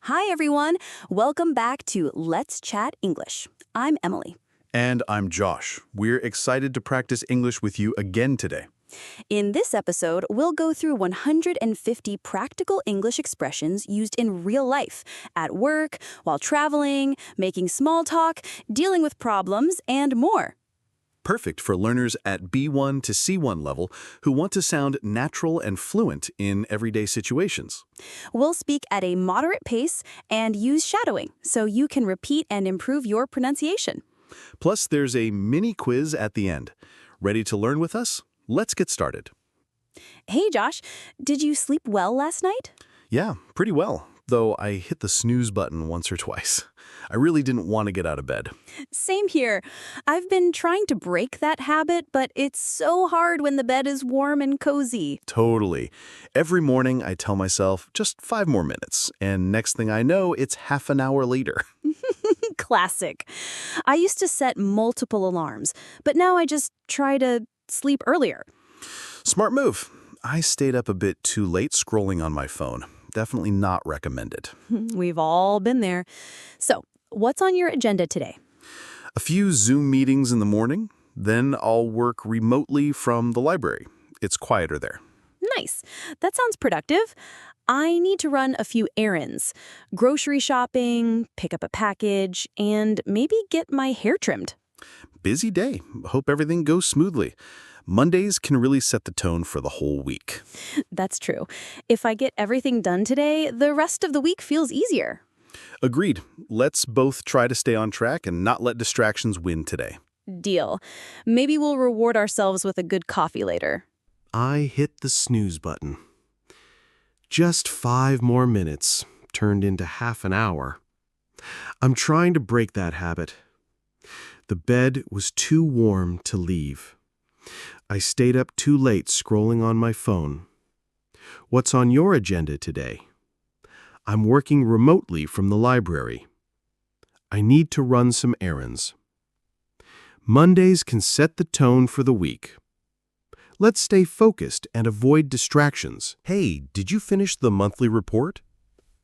Hi, everyone. Welcome back to Let's Chat English. I'm Emily. And I'm Josh. We're excited to practice English with you again today. In this episode, we'll go through 150 practical English expressions used in real life, at work, while traveling, making small talk, dealing with problems, and more. Perfect for learners at B1 to C1 level who want to sound natural and fluent in everyday situations. We'll speak at a moderate pace and use shadowing so you can repeat and improve your pronunciation. Plus, there's a mini quiz at the end. Ready to learn with us? Let's get started. Hey, Josh, did you sleep well last night? Yeah, pretty well, though I hit the snooze button once or twice. I really didn't want to get out of bed. Same here. I've been trying to break that habit, but it's so hard when the bed is warm and cozy. Totally. Every morning I tell myself just 5 more minutes, and next thing I know, it's half an hour later. Classic. I used to set multiple alarms, but now I just try to sleep earlier. Smart move. I stayed up a bit too late scrolling on my phone. Definitely not recommended. We've all been there. So, what's on your agenda today? A few Zoom meetings in the morning, then I'll work remotely from the library. It's quieter there. Nice. That sounds productive. I need to run a few errands. Grocery shopping, pick up a package, and maybe get my hair trimmed. Busy day. Hope everything goes smoothly. Mondays can really set the tone for the whole week. That's true. If I get everything done today, the rest of the week feels easier. Agreed. Let's both try to stay on track and not let distractions win today. Deal. Maybe we'll reward ourselves with a good coffee later. I hit the snooze button. Just 5 more minutes turned into half an hour. I'm trying to break that habit. The bed was too warm to leave. I stayed up too late scrolling on my phone. What's on your agenda today? I'm working remotely from the library. I need to run some errands. Mondays can set the tone for the week. Let's stay focused and avoid distractions. Hey, did you finish the monthly report?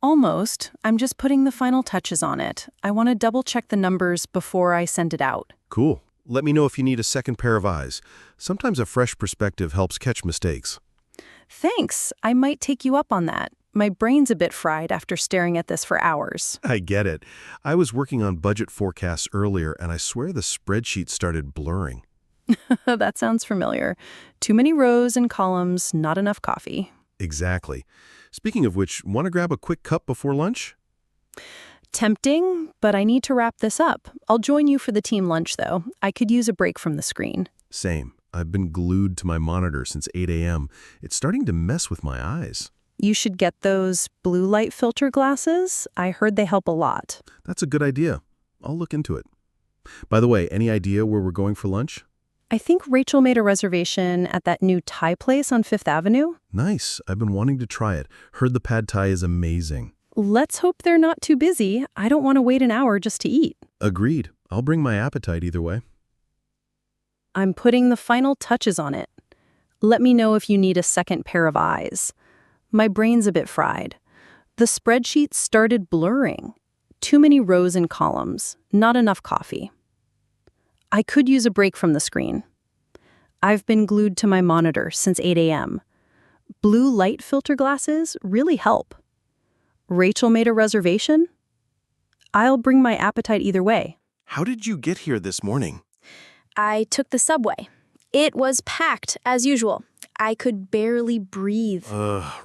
Almost. I'm just putting the final touches on it. I want to double-check the numbers before I send it out. Cool. Let me know if you need a second pair of eyes. Sometimes a fresh perspective helps catch mistakes. Thanks. I might take you up on that. My brain's a bit fried after staring at this for hours. I get it. I was working on budget forecasts earlier, and I swear the spreadsheet started blurring. That sounds familiar. Too many rows and columns, not enough coffee. Exactly. Speaking of which, want to grab a quick cup before lunch? Tempting, but I need to wrap this up. I'll join you for the team lunch, though. I could use a break from the screen. Same. I've been glued to my monitor since 8 a.m. It's starting to mess with my eyes. You should get those blue light filter glasses. I heard they help a lot. That's a good idea. I'll look into it. By the way, any idea where we're going for lunch? I think Rachel made a reservation at that new Thai place on Fifth Avenue. Nice. I've been wanting to try it. Heard the pad thai is amazing. Let's hope they're not too busy. I don't want to wait an hour just to eat. Agreed. I'll bring my appetite either way. I'm putting the final touches on it. Let me know if you need a second pair of eyes. My brain's a bit fried. The spreadsheet started blurring. Too many rows and columns. Not enough coffee. I could use a break from the screen. I've been glued to my monitor since 8 a.m. Blue light filter glasses really help. Rachel made a reservation? I'll bring my appetite either way. How did you get here this morning? I took the subway. It was packed, as usual. I could barely breathe.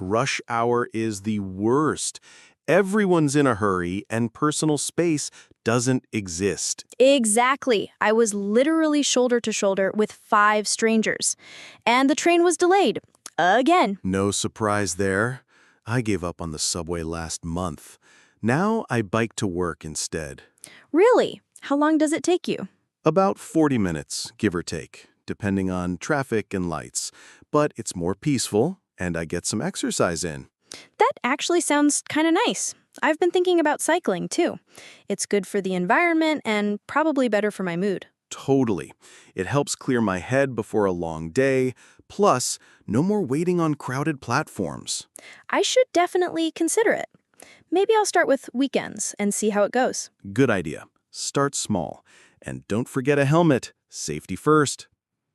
Rush hour is the worst. Everyone's in a hurry, and personal space doesn't exist. Exactly. I was literally shoulder to shoulder with 5 strangers. And the train was delayed. Again. No surprise there. I gave up on the subway last month. Now I bike to work instead. Really? How long does it take you? About 40 minutes, give or take, depending on traffic and lights. But it's more peaceful, and I get some exercise in. That actually sounds kind of nice. I've been thinking about cycling, too. It's good for the environment and probably better for my mood. Totally. It helps clear my head before a long day. Plus, no more waiting on crowded platforms. I should definitely consider it. Maybe I'll start with weekends and see how it goes. Good idea. Start small. And don't forget a helmet. Safety first.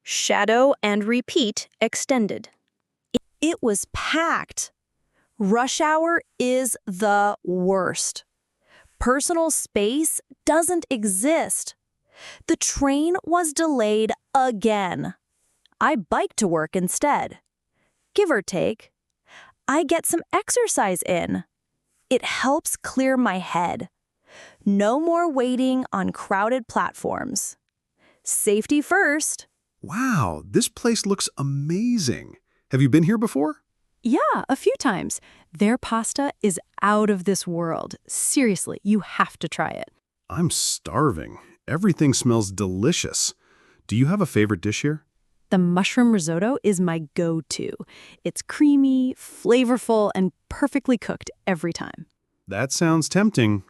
Shadow and repeat extended. It was packed. Rush hour is the worst. Personal space doesn't exist. The train was delayed again. I biked to work instead. Give or take. I get some exercise in. It helps clear my head. No more waiting on crowded platforms. Safety first. Wow, this place looks amazing. Have you been here before? Yeah, a few times. Their pasta is out of this world. Seriously, you have to try it. I'm starving. Everything smells delicious. Do you have a favorite dish here? The mushroom risotto is my go-to. It's creamy, flavorful, and perfectly cooked every time. That sounds tempting.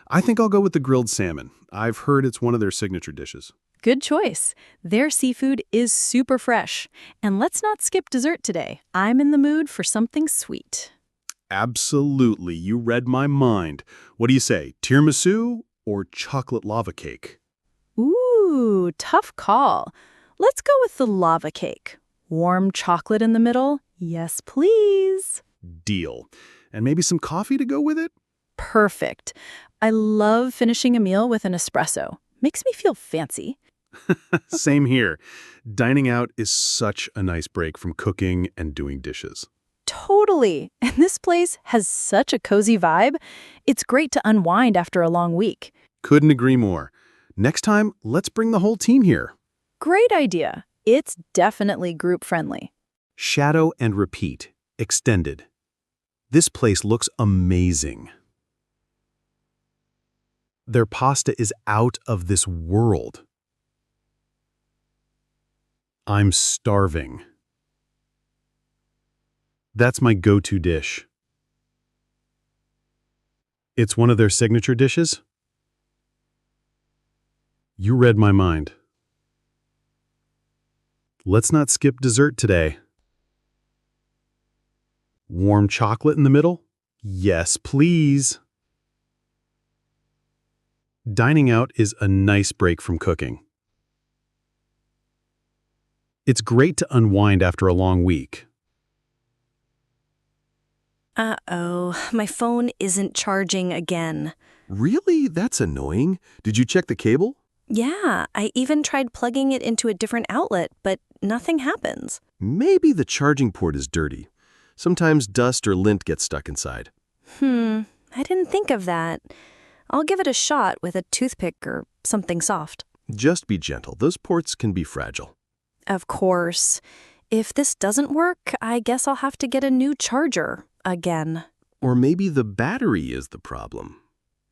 I think I'll go with the grilled salmon. I've heard it's one of their signature dishes. Good choice. Their seafood is super fresh. And let's not skip dessert today. I'm in the mood for something sweet. Absolutely, you read my mind. What do you say, tiramisu or chocolate lava cake? Ooh, tough call. Let's go with the lava cake. Warm chocolate in the middle? Yes, please. Deal. And maybe some coffee to go with it? Perfect. I love finishing a meal with an espresso. Makes me feel fancy. Same here. Dining out is such a nice break from cooking and doing dishes. Totally. And this place has such a cozy vibe. It's great to unwind after a long week. Couldn't agree more. Next time, let's bring the whole team here. Great idea. It's definitely group-friendly. Shadow and repeat. Extended. This place looks amazing. Their pasta is out of this world. I'm starving. That's my go-to dish. It's one of their signature dishes. You read my mind. Let's not skip dessert today. Warm chocolate in the middle? Yes, please. Dining out is a nice break from cooking. It's great to unwind after a long week. Uh-oh, my phone isn't charging again. Really? That's annoying. Did you check the cable? Yeah, I even tried plugging it into a different outlet, but nothing happens. Maybe the charging port is dirty. Sometimes dust or lint gets stuck inside. I didn't think of that. I'll give it a shot with a toothpick or something soft. Just be gentle. Those ports can be fragile. Of course. If this doesn't work, I guess I'll have to get a new charger again. Or maybe the battery is the problem.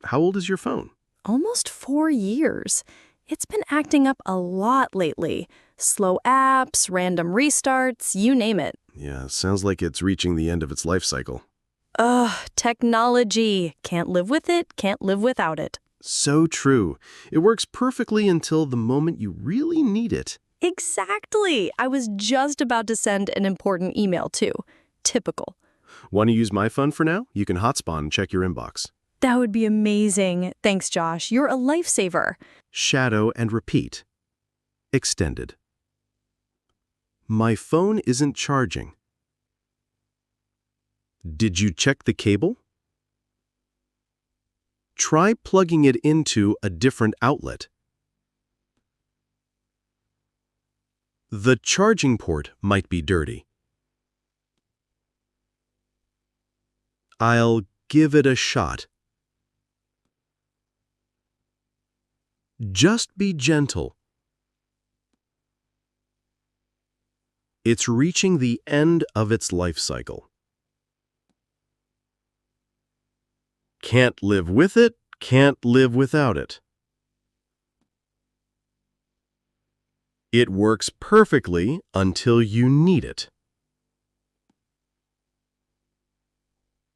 How old is your phone? Almost 4 years. It's been acting up a lot lately. Slow apps, random restarts, you name it. Yeah, sounds like it's reaching the end of its life cycle. Ugh, technology. Can't live with it, can't live without it. So true. It works perfectly until the moment you really need it. Exactly. I was just about to send an important email, too. Typical. Want to use my phone for now? You can hotspot and check your inbox. That would be amazing. Thanks, Josh. You're a lifesaver. Shadow and repeat. Extended. My phone isn't charging. Did you check the cable? Try plugging it into a different outlet. The charging port might be dirty. I'll give it a shot. Just be gentle. It's reaching the end of its life cycle. Can't live with it, can't live without it. It works perfectly until you need it.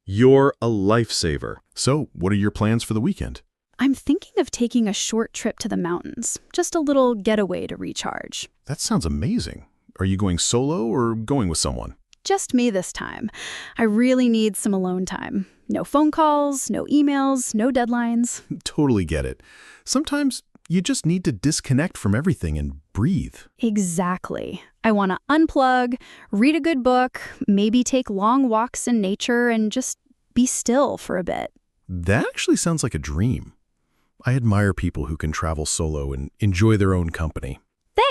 You're a lifesaver. So, what are your plans for the weekend? I'm thinking of taking a short trip to the mountains, just a little getaway to recharge. That sounds amazing. Are you going solo or going with someone? Just me this time. I really need some alone time. No phone calls, no emails, no deadlines. Totally get it. Sometimes you just need to disconnect from everything and breathe. Exactly. I want to unplug, read a good book, maybe take long walks in nature and just be still for a bit. That actually sounds like a dream. I admire people who can travel solo and enjoy their own company.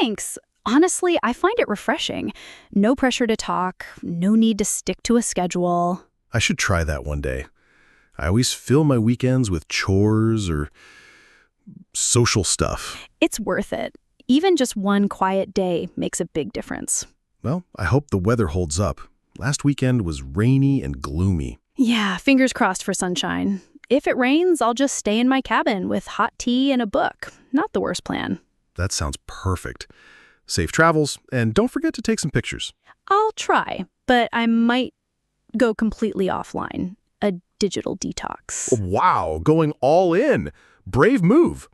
Thanks. Honestly, I find it refreshing. No pressure to talk, no need to stick to a schedule. I should try that one day. I always fill my weekends with chores or social stuff. It's worth it. Even just one quiet day makes a big difference. Well, I hope the weather holds up. Last weekend was rainy and gloomy. Yeah, fingers crossed for sunshine. If it rains, I'll just stay in my cabin with hot tea and a book. Not the worst plan. That sounds perfect. Safe travels, and don't forget to take some pictures. I'll try, but I might go completely offline. A digital detox. Wow, going all in. Brave move.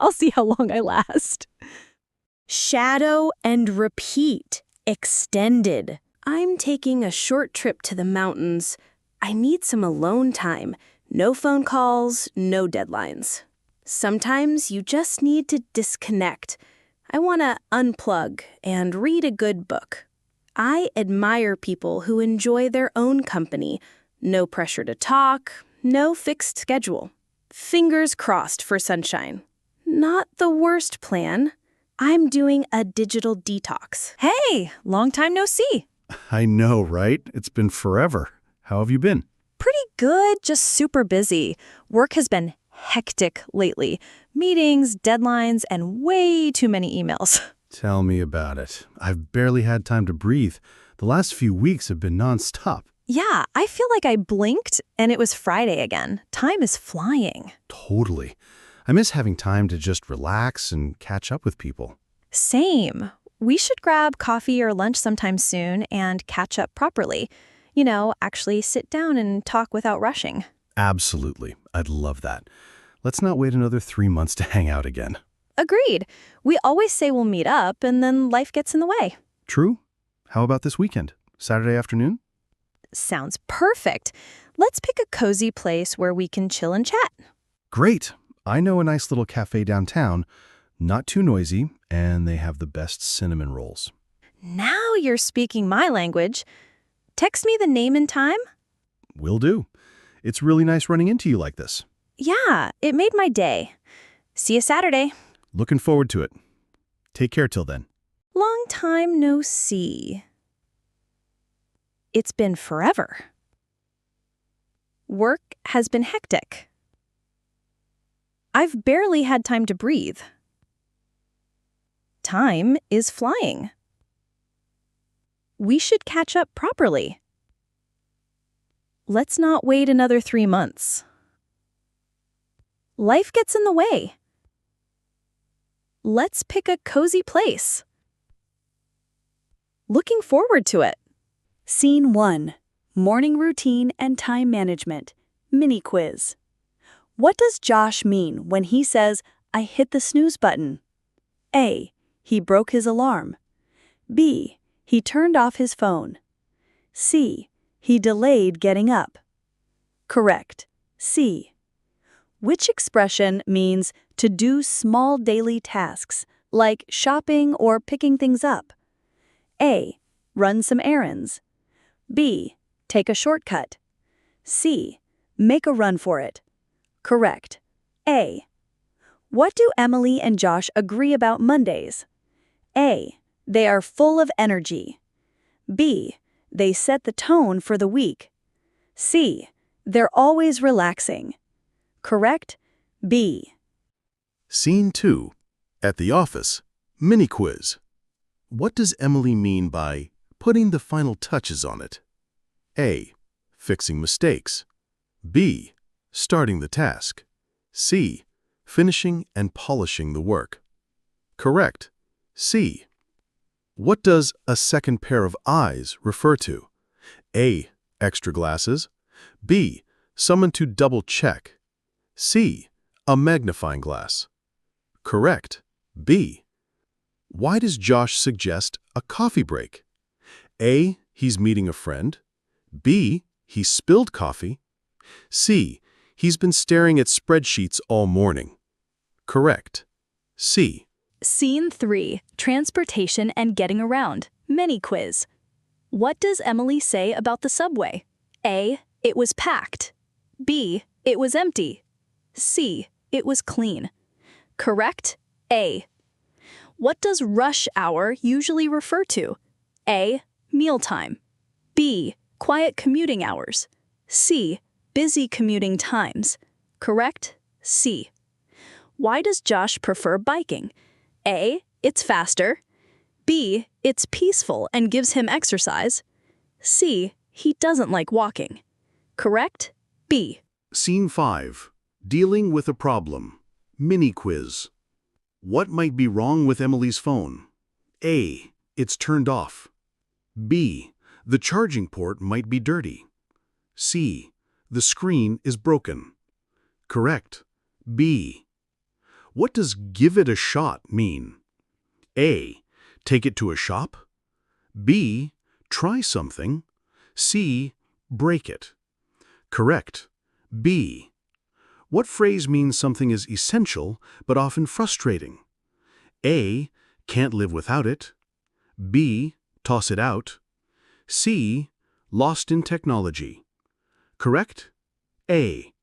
I'll see how long I last. Shadow and repeat. Extended. I'm taking a short trip to the mountains. I need some alone time. No phone calls, no deadlines. Sometimes you just need to disconnect. I want to unplug and read a good book. I admire people who enjoy their own company. No pressure to talk, no fixed schedule. Fingers crossed for sunshine. Not the worst plan. I'm doing a digital detox. Hey, long time no see. I know, right? It's been forever. How have you been? Pretty good, just super busy. Work has been hectic lately. Meetings, deadlines, and way too many emails. Tell me about it. I've barely had time to breathe. The last few weeks have been nonstop. Yeah, I feel like I blinked and it was Friday again. Time is flying. Totally. I miss having time to just relax and catch up with people. Same. We should grab coffee or lunch sometime soon and catch up properly. You know, actually sit down and talk without rushing. Absolutely. I'd love that. Let's not wait another 3 months to hang out again. Agreed. We always say we'll meet up and then life gets in the way. True. How about this weekend? Saturday afternoon? Sounds perfect. Let's pick a cozy place where we can chill and chat. Great. I know a nice little cafe downtown. Not too noisy, and they have the best cinnamon rolls. Now you're speaking my language. Text me the name and time. Will do. It's really nice running into you like this. Yeah, it made my day. See you Saturday. Looking forward to it. Take care till then. Long time no see. It's been forever. Work has been hectic. I've barely had time to breathe. Time is flying. We should catch up properly. Let's not wait another 3 months. Life gets in the way. Let's pick a cozy place. Looking forward to it. Scene 1. Morning routine and time management. Mini quiz. What does Josh mean when he says, "I hit the snooze button"? A. He broke his alarm. B. He turned off his phone. C. He delayed getting up. Correct. C. Which expression means to do small daily tasks, like shopping or picking things up? A. Run some errands. B. Take a shortcut. C. Make a run for it. Correct. A. What do Emily and Josh agree about Mondays? A. They are full of energy. B. They set the tone for the week. C. They're always relaxing. Correct? B. Scene 2. At the office. Mini quiz. What does Emily mean by putting the final touches on it? A. Fixing mistakes. B. Starting the task. C. Finishing and polishing the work. Correct. C. What does a second pair of eyes refer to? A. Extra glasses. B. Someone to double-check. C. A magnifying glass. Correct. B. Why does Josh suggest a coffee break? A. He's meeting a friend. B. He spilled coffee. C. He's been staring at spreadsheets all morning. Correct. C. Scene 3, Transportation and Getting Around, mini quiz. What does Emily say about the subway? A. It was packed. B. It was empty. C. It was clean. Correct? A. What does rush hour usually refer to? A. Mealtime. B. Quiet commuting hours. C. Busy commuting times. Correct? C. Why does Josh prefer biking? A. It's faster. B. It's peaceful and gives him exercise. C. He doesn't like walking. Correct? B. Scene 5. Dealing with a problem. Mini quiz. What might be wrong with Emily's phone? A. It's turned off. B. The charging port might be dirty. C. The screen is broken. Correct. B. What does give it a shot mean? A. Take it to a shop. B. Try something. C. Break it. Correct. B. What phrase means something is essential but often frustrating? A. Can't live without it. B. Toss it out. C. Lost in technology. Correct? A.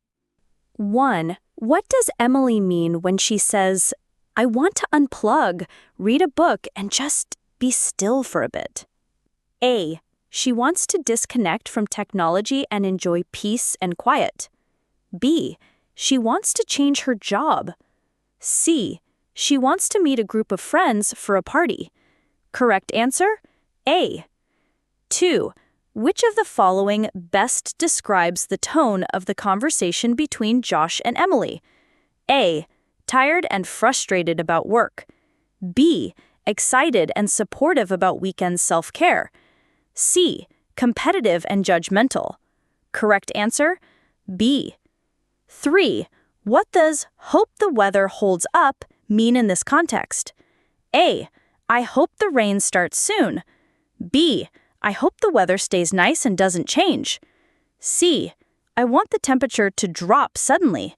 1. What does Emily mean when she says, I want to unplug, read a book, and just be still for a bit? A. She wants to disconnect from technology and enjoy peace and quiet. B. She wants to change her job. C. She wants to meet a group of friends for a party. Correct answer? A. 2. Which of the following best describes the tone of the conversation between Josh and Emily? A. Tired and frustrated about work. B. Excited and supportive about weekend self-care. C. Competitive and judgmental. Correct answer? B. 3. What does hope the weather holds up mean in this context? A. I hope the rain starts soon. B. I hope the weather stays nice and doesn't change. C. I want the temperature to drop suddenly.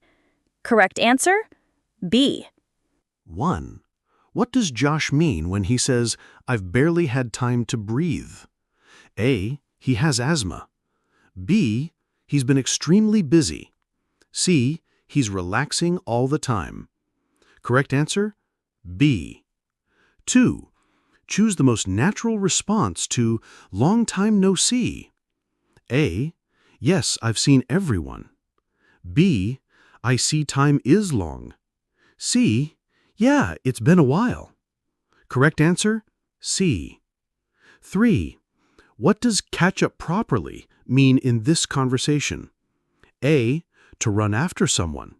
Correct answer? B. 1. What does Josh mean when he says, I've barely had time to breathe? A. He has asthma. B. He's been extremely busy. C. He's relaxing all the time. Correct answer? B. 2. Choose the most natural response to long time no see. A. Yes, I've seen everyone. B. I see time is long. C. Yeah, it's been a while. Correct answer? C. 3. What does catch up properly mean in this conversation? A. To run after someone.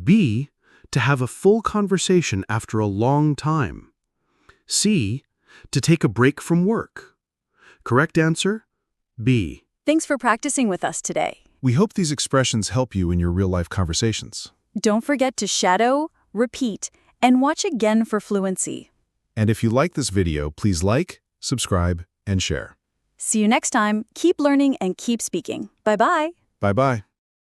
B. To have a full conversation after a long time. C. To take a break from work. Correct answer? B. Thanks for practicing with us today. We hope these expressions help you in your real-life conversations. Don't forget to shadow, repeat, and watch again for fluency. And if you like this video, please like, subscribe, and share. See you next time. Keep learning and keep speaking. Bye-bye. Bye-bye.